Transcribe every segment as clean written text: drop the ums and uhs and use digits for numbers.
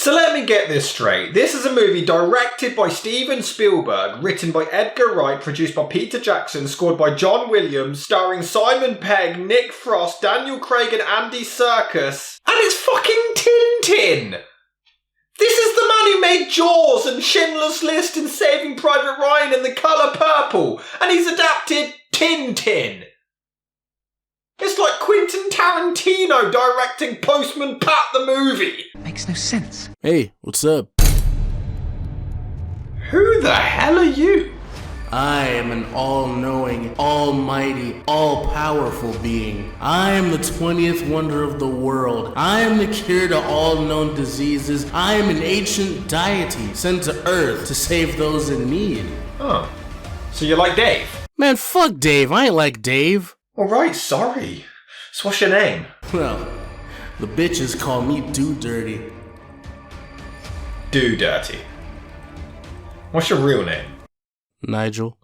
So let me get this straight. This is a movie directed by Steven Spielberg, written by Edgar Wright, produced by Peter Jackson, scored by John Williams, starring Simon Pegg, Nick Frost, Daniel Craig and Andy Serkis. And it's fucking Tintin! This is the man who made Jaws and Schindler's List and Saving Private Ryan and The Colour Purple, and he's adapted Tintin. It's like Quentin Tarantino directing Postman Pat the movie. Makes no sense. Hey, what's up? Who the hell are you? I am an all-knowing, almighty, all-powerful being. I am the 20th wonder of the world. I am the cure to all known diseases. I am an ancient deity sent to Earth to save those in need. Oh, so you're like Dave? Man, fuck Dave. I ain't like Dave. Alright, sorry. So what's your name? Well, the bitches call me Do Dirty. Do Dirty. What's your real name? Nigel.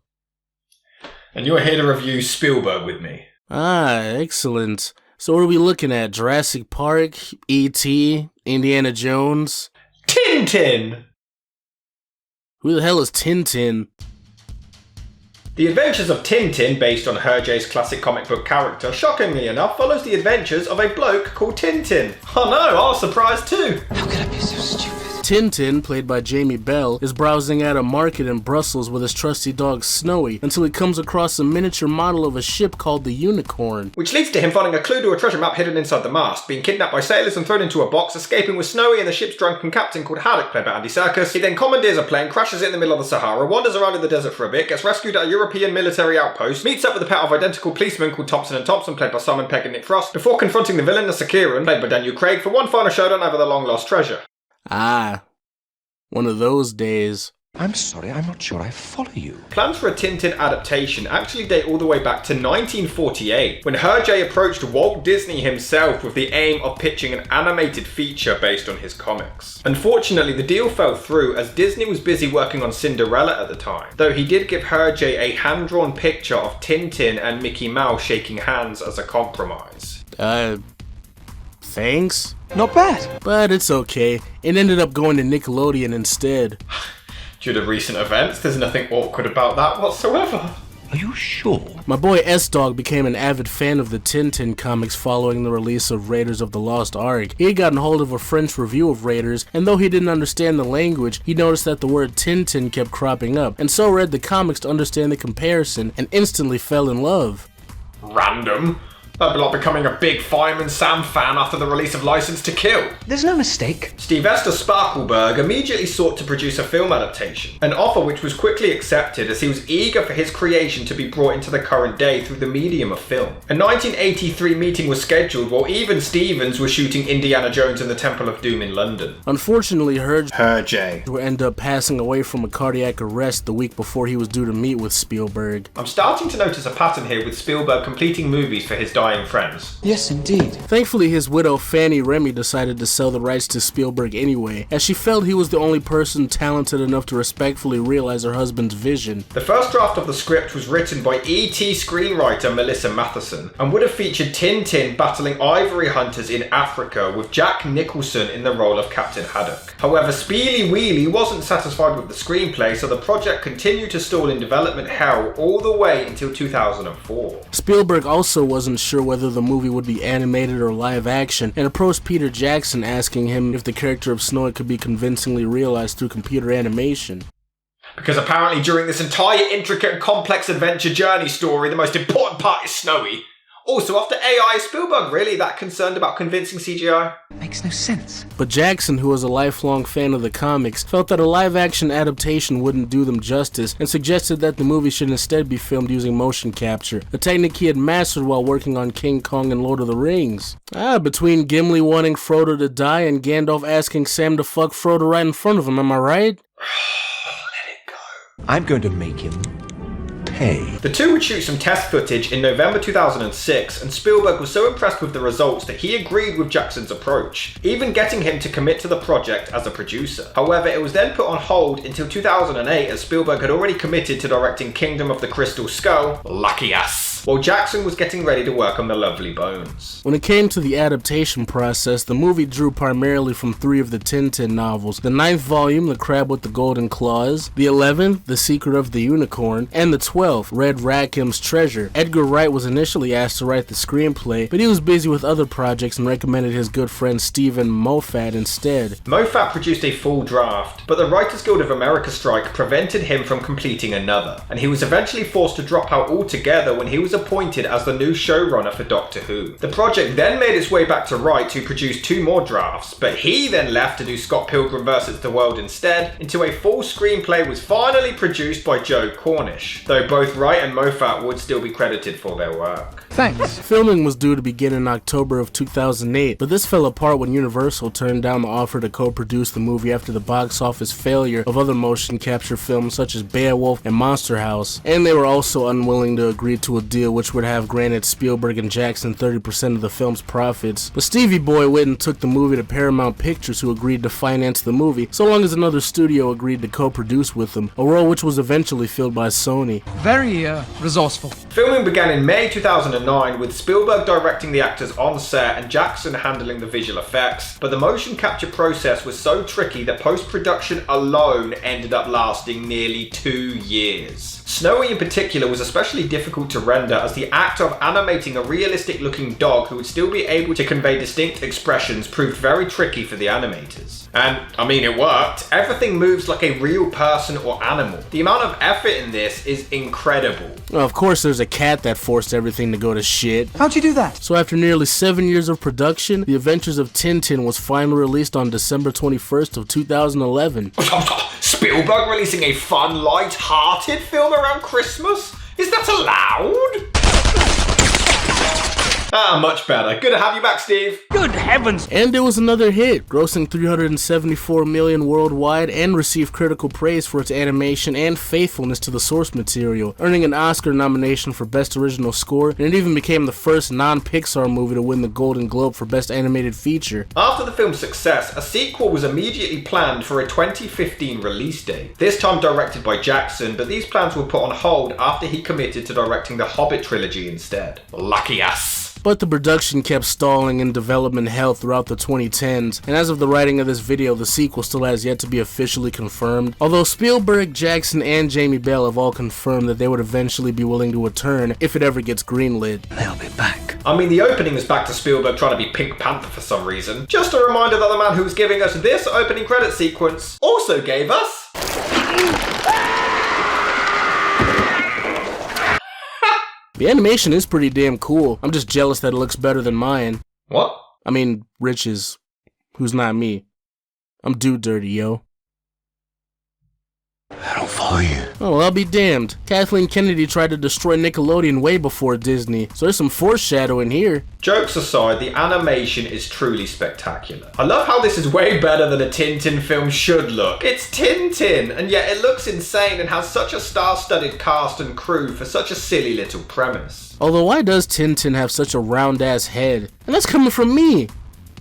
And you're here to review Spielberg with me. Ah, excellent. So what are we looking at? Jurassic Park? E.T.? Indiana Jones? Tintin! Who the hell is Tintin? The Adventures of Tintin, based on Hergé's classic comic book character, shockingly enough, follows the adventures of a bloke called Tintin. Oh no, I was surprised too. How could I be so stupid? Tintin, played by Jamie Bell, is browsing at a market in Brussels with his trusty dog Snowy until he comes across a miniature model of a ship called the Unicorn. Which leads to him finding a clue to a treasure map hidden inside the mast, being kidnapped by sailors and thrown into a box, escaping with Snowy and the ship's drunken captain called Haddock, played by Andy Serkis. He then commandeers a plane, crashes it in the middle of the Sahara, wanders around in the desert for a bit, gets rescued at a European military outpost, meets up with a pair of identical policemen called Thompson and Thompson, played by Simon Pegg and Nick Frost, before confronting the villain, the Sakiran, played by Daniel Craig, for one final showdown over the long-lost treasure. Ah, one of those days. I'm sorry, I'm not sure I follow you. Plans for a Tintin adaptation actually date all the way back to 1948, when Hergé approached Walt Disney himself with the aim of pitching an animated feature based on his comics. Unfortunately, the deal fell through as Disney was busy working on Cinderella at the time, though he did give Hergé a hand-drawn picture of Tintin and Mickey Mouse shaking hands as a compromise. Thanks? Not bad. But it's okay. It ended up going to Nickelodeon instead. Due to recent events, there's nothing awkward about that whatsoever. Are you sure? My boy S-Dog became an avid fan of the Tintin comics following the release of Raiders of the Lost Ark. He had gotten hold of a French review of Raiders, and though he didn't understand the language, he noticed that the word Tintin kept cropping up, and so read the comics to understand the comparison, and instantly fell in love. Random. That'd be like becoming a big Fireman Sam fan after the release of License to Kill. There's no mistake. Sylvester Sparkleberg immediately sought to produce a film adaptation, an offer which was quickly accepted as he was eager for his creation to be brought into the current day through the medium of film. A 1983 meeting was scheduled while even Stevens was shooting Indiana Jones and the Temple of Doom in London. Unfortunately, Hergé Hergé. would end up passing away from a cardiac arrest the week before he was due to meet with Spielberg. I'm starting to notice a pattern here with Spielberg completing movies for his dying friends. Yes, indeed. Thankfully, his widow Fanny Remy decided to sell the rights to Spielberg anyway, as she felt he was the only person talented enough to respectfully realize her husband's vision. The first draft of the script was written by E.T. screenwriter Melissa Matheson and would have featured Tintin battling ivory hunters in Africa with Jack Nicholson in the role of Captain Haddock. However, Spiely Wheelie wasn't satisfied with the screenplay, so the project continued to stall in development hell all the way until 2004. Spielberg also wasn't sure whether the movie would be animated or live action, and approached Peter Jackson asking him if the character of Snowy could be convincingly realized through computer animation. Because apparently during this entire intricate and complex adventure journey story, the most important part is Snowy. Also, after AI, is Spielberg really that concerned about convincing CGI? Makes no sense. But Jackson, who was a lifelong fan of the comics, felt that a live-action adaptation wouldn't do them justice, and suggested that the movie should instead be filmed using motion capture, a technique he had mastered while working on King Kong and Lord of the Rings. Between Gimli wanting Frodo to die and Gandalf asking Sam to fuck Frodo right in front of him, am I right? Let it go. I'm going to make him pay. The two would shoot some test footage in November 2006, and Spielberg was so impressed with the results that he agreed with Jackson's approach, even getting him to commit to the project as a producer. However, it was then put on hold until 2008 as Spielberg had already committed to directing Kingdom of the Crystal Skull. Lucky ass. months, while Jackson was getting ready to work on The Lovely Bones. When it came to the adaptation process, the movie drew primarily from 3 of the Tintin novels: the 9th volume, The Crab with the Golden Claws; the 11th, The Secret of the Unicorn; and the 12th, Red Rackham's Treasure. Edgar Wright was initially asked to write the screenplay, but he was busy with other projects and recommended his good friend Stephen Moffat instead. Moffat produced a full draft, but the Writers Guild of America strike prevented him from completing another, and he was eventually forced to drop out altogether when he was appointed as the new showrunner for Doctor Who. The project then made its way back to Wright, who produced 2 more drafts, but he then left to do Scott Pilgrim vs. the World instead, until a full screenplay was finally produced by Joe Cornish, though both Wright and Moffat would still be credited for their work. Thanks. Filming was due to begin in October of 2008, but this fell apart when Universal turned down the offer to co-produce the movie after the box office failure of other motion capture films such as Beowulf and Monster House, and they were also unwilling to agree to a deal which would have granted Spielberg and Jackson 30% of the film's profits. But Stevie Boy went and took the movie to Paramount Pictures, who agreed to finance the movie so long as another studio agreed to co-produce with them, a role which was eventually filled by Sony. Very resourceful. Filming began in May 2009, with Spielberg directing the actors on set and Jackson handling the visual effects, but the motion capture process was so tricky that post-production alone ended up lasting nearly 2 years. Snowy in particular was especially difficult to render, as the act of animating a realistic looking dog who would still be able to convey distinct expressions proved very tricky for the animators. And, I mean, it worked. Everything moves like a real person or animal. The amount of effort in this is incredible. Well, of course there's a cat that forced everything to go to shit. How'd you do that? So after nearly 7 years of production, The Adventures of Tintin was finally released on December 21st of 2011. Spielberg releasing a fun, light-hearted film around Christmas? Is that allowed? Much better. Good to have you back, Steve. Good heavens! And it was another hit, grossing $374 million worldwide and received critical praise for its animation and faithfulness to the source material, earning an Oscar nomination for Best Original Score, and it even became the first non-Pixar movie to win the Golden Globe for Best Animated Feature. After the film's success, a sequel was immediately planned for a 2015 release date, this time directed by Jackson, but these plans were put on hold after he committed to directing the Hobbit trilogy instead. Lucky us. But the production kept stalling and development hell throughout the 2010s, and as of the writing of this video, the sequel still has yet to be officially confirmed. Although Spielberg, Jackson, and Jamie Bell have all confirmed that they would eventually be willing to return if it ever gets greenlit. They'll be back. I mean, the opening is back to Spielberg trying to be Pink Panther for some reason. Just a reminder that the man who was giving us this opening credit sequence also gave us... The animation is pretty damn cool. I'm just jealous that it looks better than mine. What? I mean, Rich's. Who's not me. I'm dude dirty, yo. I don't follow you. Oh, well, I'll be damned. Kathleen Kennedy tried to destroy Nickelodeon way before Disney, so there's some foreshadowing here. Jokes aside, the animation is truly spectacular. I love how this is way better than a Tintin film should look. It's Tintin, and yet it looks insane and has such a star-studded cast and crew for such a silly little premise. Although why does Tintin have such a round-ass head? And that's coming from me.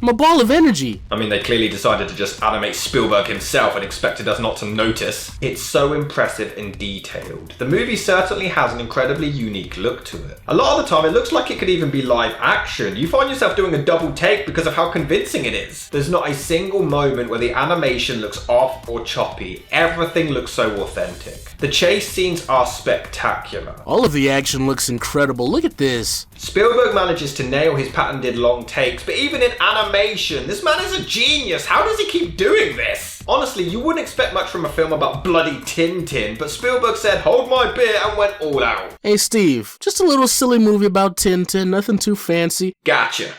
I'm a ball of energy. I mean, they clearly decided to just animate Spielberg himself and expected us not to notice. It's so impressive and detailed. The movie certainly has an incredibly unique look to it. A lot of the time, it looks like it could even be live action. You find yourself doing a double take because of how convincing it is. There's not a single moment where the animation looks off or choppy. Everything looks so authentic. The chase scenes are spectacular. All of the action looks incredible. Look at this. Spielberg manages to nail his patented long takes, but even in animation, this man is a genius. How does he keep doing this? Honestly, you wouldn't expect much from a film about bloody Tintin, but Spielberg said, "Hold my beer," and went all out. Hey Steve, just a little silly movie about Tintin, nothing too fancy. Gotcha.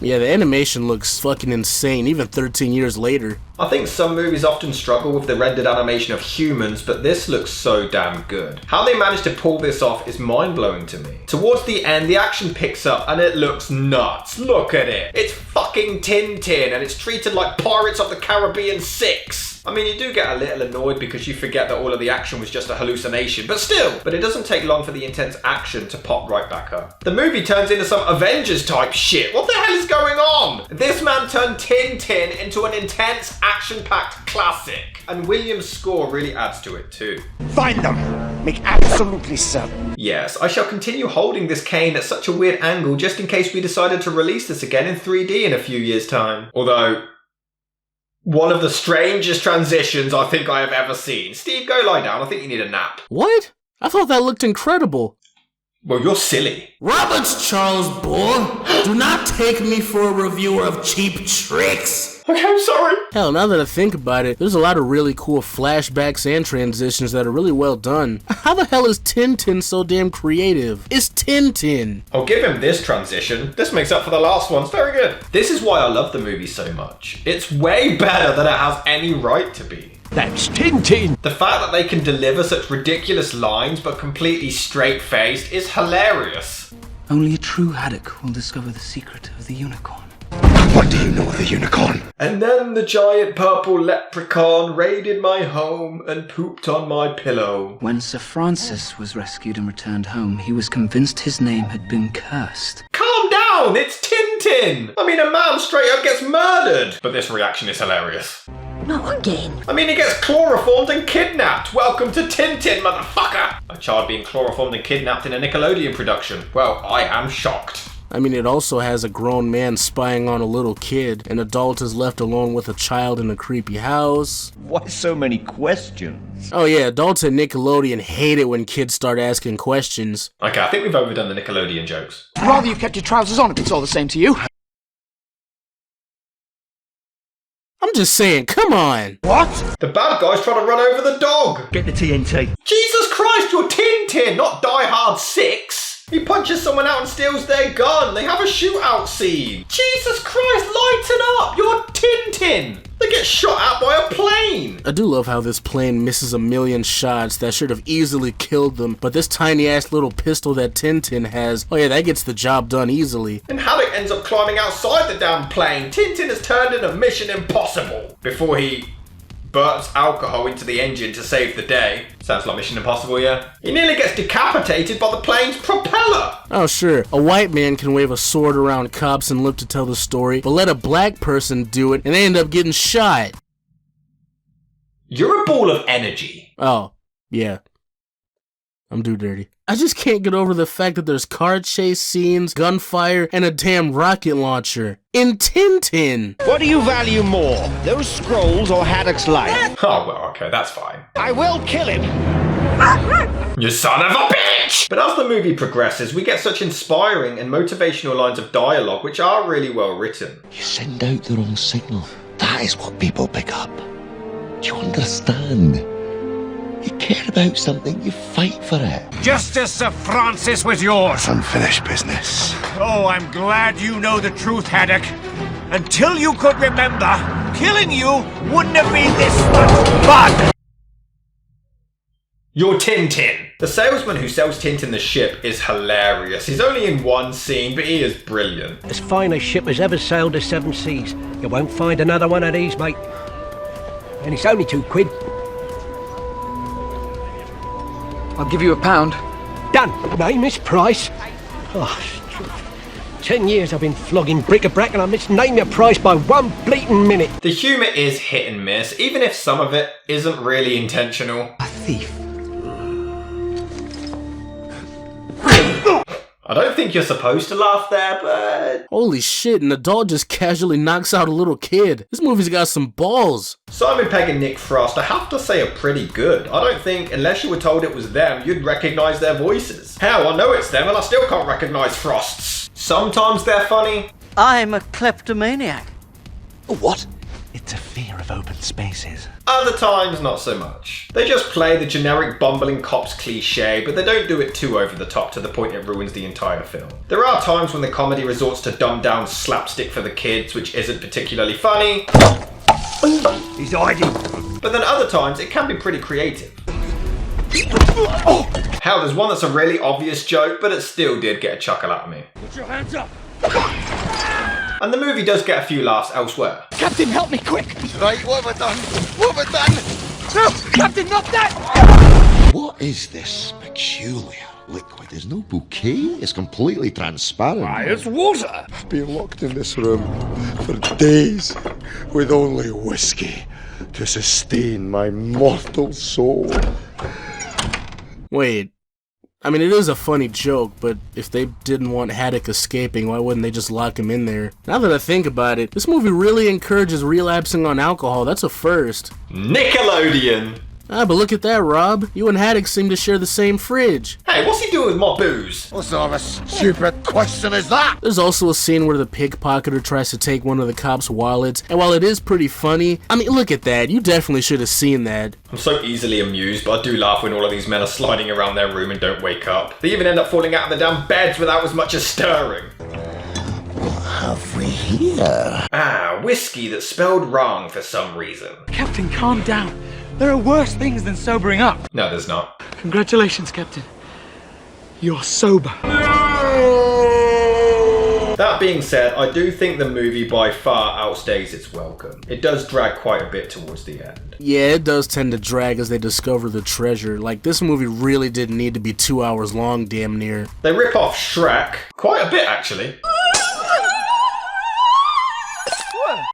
Yeah, the animation looks fucking insane, even 13 years later. I think some movies often struggle with the rendered animation of humans, but this looks so damn good. How they managed to pull this off is mind-blowing to me. Towards the end, the action picks up and it looks nuts. Look at it. It's fucking Tintin and it's treated like Pirates of the Caribbean 6. I mean, you do get a little annoyed because you forget that all of the action was just a hallucination, but still. But it doesn't take long for the intense action to pop right back up. The movie turns into some Avengers type shit. What the hell is going on? This man turned Tintin into an intense, action-packed classic. And Williams' score really adds to it too. Find them! Make absolutely certain. Yes, I shall continue holding this cane at such a weird angle just in case we decided to release this again in 3D in a few years' time. Although, one of the strangest transitions I think I have ever seen. Steve, go lie down. I think you need a nap. What? I thought that looked incredible. Well, you're silly. Roberts, Charles Bull. Do not take me for a reviewer of cheap tricks. Okay, I'm sorry. Hell, now that I think about it, there's a lot of really cool flashbacks and transitions that are really well done. How the hell is Tintin so damn creative? It's Tintin. I'll give him this transition. This makes up for the last one. It's very good. This is why I love the movie so much. It's way better than it has any right to be. That's Tintin! The fact that they can deliver such ridiculous lines but completely straight-faced is hilarious. Only a true haddock will discover the secret of the unicorn. What do you know of the unicorn? And then the giant purple leprechaun raided my home and pooped on my pillow. When Sir Francis was rescued and returned home, he was convinced his name had been cursed. Calm down, it's Tintin! I mean, a man straight up gets murdered. But this reaction is hilarious. Not again. I mean, he gets chloroformed and kidnapped. Welcome to Tintin, motherfucker! A child being chloroformed and kidnapped in a Nickelodeon production. Well, I am shocked. I mean, it also has a grown man spying on a little kid. An adult is left alone with a child in a creepy house. Why so many questions? Oh yeah, adults at Nickelodeon hate it when kids start asking questions. Okay, I think we've overdone the Nickelodeon jokes. Rather you kept your trousers on if it's all the same to you. I'm just saying, come on! What? The bad guy's trying to run over the dog. Get the TNT. Jesus Christ, you're Tintin, not Die Hard 6. He punches someone out and steals their gun. They have a shootout scene. Jesus Christ, lighten up. You're Tintin. They get shot at by a plane. I do love how this plane misses a million shots that should have easily killed them, but this tiny ass little pistol that Tintin has, oh yeah, that gets the job done easily. And Haddock ends up climbing outside the damn plane. Tintin has turned into Mission Impossible before he burns alcohol into the engine to save the day. Sounds like Mission Impossible, yeah? He nearly gets decapitated by the plane's propeller. Oh sure, a white man can wave a sword around cops and live to tell the story, but let a black person do it and they end up getting shot. You're a ball of energy. Oh, yeah. I'm too dirty. I just can't get over the fact that there's car chase scenes, gunfire, and a damn rocket launcher. In Tintin! What do you value more, those scrolls or Haddock's life? Oh, well, okay, that's fine. I will kill him! You son of a bitch! But as the movie progresses, we get such inspiring and motivational lines of dialogue which are really well written. You send out the wrong signal. That is what people pick up. Do you understand? You care about something, you fight for it. Just as Sir Francis was yours. Unfinished business. Oh, I'm glad you know the truth, Haddock. Until you could remember, killing you wouldn't have been this much fun. You're Tintin. The salesman who sells Tintin the ship is hilarious. He's only in one scene, but he is brilliant. As fine a ship as ever sailed the seven seas. You won't find another one of these, mate. And it's only £2. I'll give you £1. Done. Name is price. Oh, 10 years I've been flogging bric-a-brac and I misnamed your price by one bleating minute. The humour is hit and miss, even if some of it isn't really intentional. A thief. I don't think you're supposed to laugh there, but... Holy shit, an adult just casually knocks out a little kid. This movie's got some balls. Simon Pegg and Nick Frost, I have to say, are pretty good. I don't think, unless you were told it was them, you'd recognise their voices. Hell, I know it's them and I still can't recognise Frost's. Sometimes they're funny. I'm a kleptomaniac. What? It's a fear of open spaces. Other times, not so much. They just play the generic bumbling cops cliche, but they don't do it too over the top to the point it ruins the entire film. There are times when the comedy resorts to dumbed down slapstick for the kids, which isn't particularly funny. He's hiding. But then other times, it can be pretty creative. Hell, there's one that's a really obvious joke, but it still did get a chuckle out of me. Put your hands up. and the movie does get a few laughs elsewhere. Captain, help me quick! Right, what have I done? What have I done? No! Captain, not that! What is this peculiar liquid? There's no bouquet. It's completely transparent. Why, it's water. I've been locked in this room for days with only whiskey to sustain my mortal soul. Wait. I mean, it is a funny joke, but if they didn't want Haddock escaping, why wouldn't they just lock him in there? Now that I think about it, this movie really encourages relapsing on alcohol. That's a first. Nickelodeon! Ah, but look at that, Rob. You and Haddock seem to share the same fridge. Hey, what's he doing with my booze? What sort of a stupid question is that? There's also a scene where the pickpocketer tries to take one of the cops' wallets, and while it is pretty funny, I mean, look at that. You definitely should have seen that. I'm so easily amused, but I do laugh when all of these men are sliding around their room and don't wake up. They even end up falling out of the damn beds without as much as stirring. What have we here? Ah, whiskey that's spelled wrong for some reason. Captain, calm down. There are worse things than sobering up. No, there's not. Congratulations, Captain. You're sober. That being said, I do think the movie by far outstays its welcome. It does drag quite a bit towards the end. Yeah, it does tend to drag as they discover the treasure. Like, this movie really didn't need to be 2 hours long, damn near. They rip off Shrek quite a bit, actually.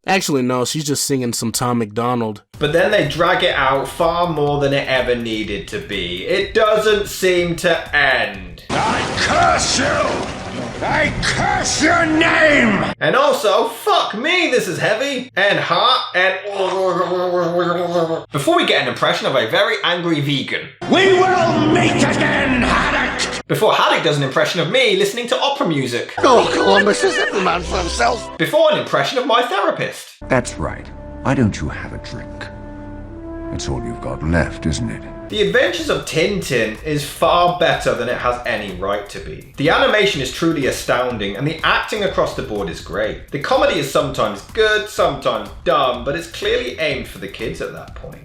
Actually, no, she's just singing some Tom McDonald. But then they drag it out far more than it ever needed to be. It doesn't seem to end. I curse you! I curse your name! And also, fuck me, this is heavy and hot and... Before we get an impression of a very angry vegan. We will meet again, Haddock! Before Haddock does an impression of me listening to opera music. Oh, Columbus is every man for himself. Before an impression of my therapist. That's right. Why don't you have a drink? It's all you've got left, isn't it? The Adventures of Tintin is far better than it has any right to be. The animation is truly astounding and the acting across the board is great. The comedy is sometimes good, sometimes dumb, but it's clearly aimed for the kids at that point.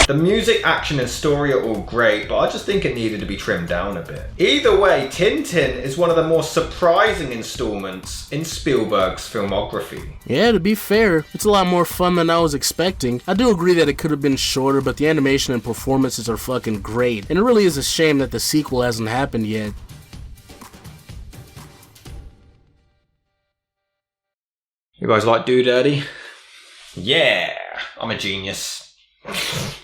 The music, action and story are all great, but I just think it needed to be trimmed down a bit. Either way, Tintin is one of the more surprising installments in Spielberg's filmography. Yeah, to be fair, it's a lot more fun than I was expecting. I do agree that it could have been shorter, but the animation and performances are fucking great, and it really is a shame that the sequel hasn't happened yet. You guys like Do Dirty? Yeah, I'm a genius.